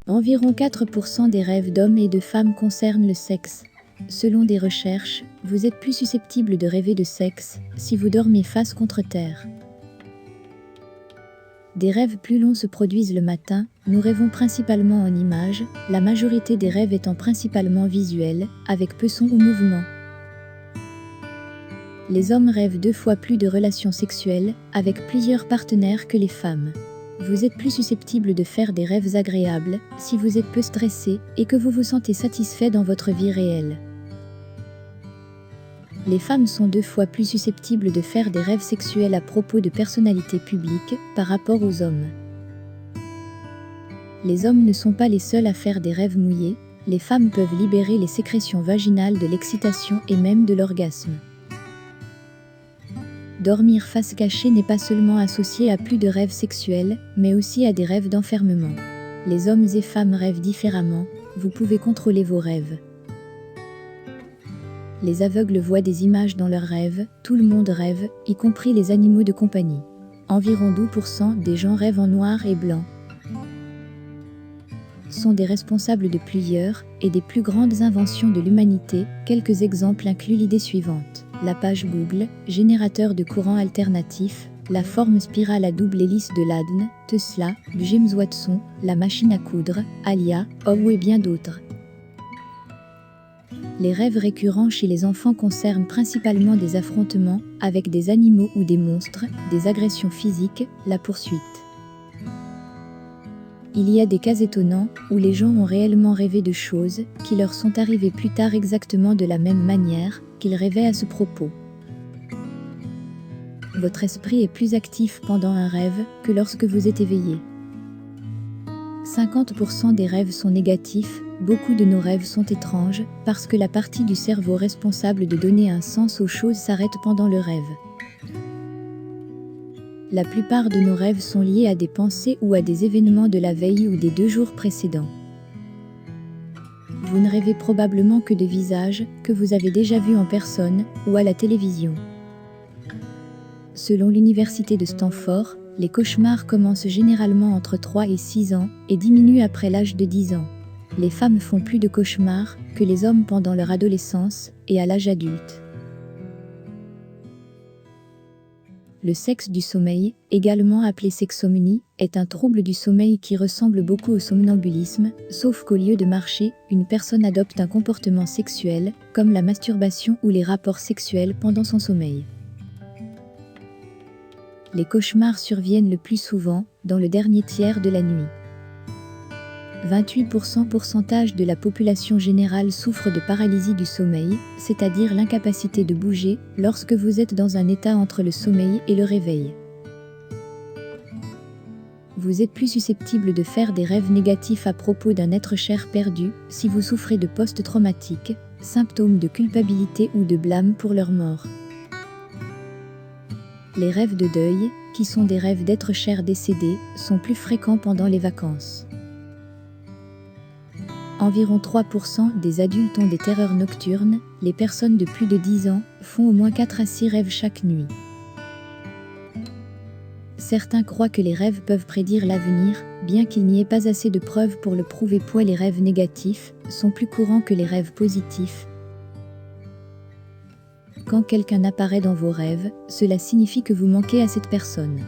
Environ 4% des rêves d'hommes et de femmes concernent le sexe. Selon des recherches, vous êtes plus susceptible de rêver de sexe si vous dormez face contre terre. Des rêves plus longs se produisent le matin, nous rêvons principalement en images, la majorité des rêves étant principalement visuels, avec peu son ou mouvement. Les hommes rêvent 2 fois plus de relations sexuelles, avec plusieurs partenaires que les femmes. Vous êtes plus susceptible de faire des rêves agréables, si vous êtes peu stressé, et que vous vous sentez satisfait dans votre vie réelle. Les femmes sont 2 fois plus susceptibles de faire des rêves sexuels à propos de personnalités publiques, par rapport aux hommes. Les hommes ne sont pas les seuls à faire des rêves mouillés, les femmes peuvent libérer les sécrétions vaginales de l'excitation et même de l'orgasme. Dormir face cachée n'est pas seulement associé à plus de rêves sexuels, mais aussi à des rêves d'enfermement. Les hommes et femmes rêvent différemment, vous pouvez contrôler vos rêves. Les aveugles voient des images dans leurs rêves, tout le monde rêve, y compris les animaux de compagnie. Environ 12% des gens rêvent en noir et blanc. Sont des responsables de plusieurs et des plus grandes inventions de l'humanité. Quelques exemples incluent l'idée suivante. La page Google, générateur de courant alternatif, la forme spirale à double hélice de Ladne, Tesla, James Watson, la machine à coudre, Alia, Howe et bien d'autres. Les rêves récurrents chez les enfants concernent principalement des affrontements avec des animaux ou des monstres, des agressions physiques, la poursuite. Il y a des cas étonnants où les gens ont réellement rêvé de choses qui leur sont arrivées plus tard exactement de la même manière qu'ils rêvaient à ce propos. Votre esprit est plus actif pendant un rêve que lorsque vous êtes éveillé. 50% des rêves sont négatifs, beaucoup de nos rêves sont étranges, parce que la partie du cerveau responsable de donner un sens aux choses s'arrête pendant le rêve. La plupart de nos rêves sont liés à des pensées ou à des événements de la veille ou des 2 jours précédents. Vous ne rêvez probablement que de visages que vous avez déjà vus en personne ou à la télévision. Selon l'université de Stanford, les cauchemars commencent généralement entre 3 et 6 ans et diminuent après l'âge de 10 ans. Les femmes font plus de cauchemars que les hommes pendant leur adolescence et à l'âge adulte. Le sexe du sommeil, également appelé sexomnie, est un trouble du sommeil qui ressemble beaucoup au somnambulisme, sauf qu'au lieu de marcher, une personne adopte un comportement sexuel, comme la masturbation ou les rapports sexuels pendant son sommeil. Les cauchemars surviennent le plus souvent dans le dernier tiers de la nuit. 28% de la population générale souffre de paralysie du sommeil, c'est-à-dire l'incapacité de bouger lorsque vous êtes dans un état entre le sommeil et le réveil. Vous êtes plus susceptible de faire des rêves négatifs à propos d'un être cher perdu si vous souffrez de post-traumatique, symptômes de culpabilité ou de blâme pour leur mort. Les rêves de deuil, qui sont des rêves d'êtres chers décédés, sont plus fréquents pendant les vacances. Environ 3% des adultes ont des terreurs nocturnes, les personnes de plus de 10 ans font au moins 4 à 6 rêves chaque nuit. Certains croient que les rêves peuvent prédire l'avenir, bien qu'il n'y ait pas assez de preuves pour le prouver. Les rêves négatifs sont plus courants que les rêves positifs. Quand quelqu'un apparaît dans vos rêves, cela signifie que vous manquez à cette personne.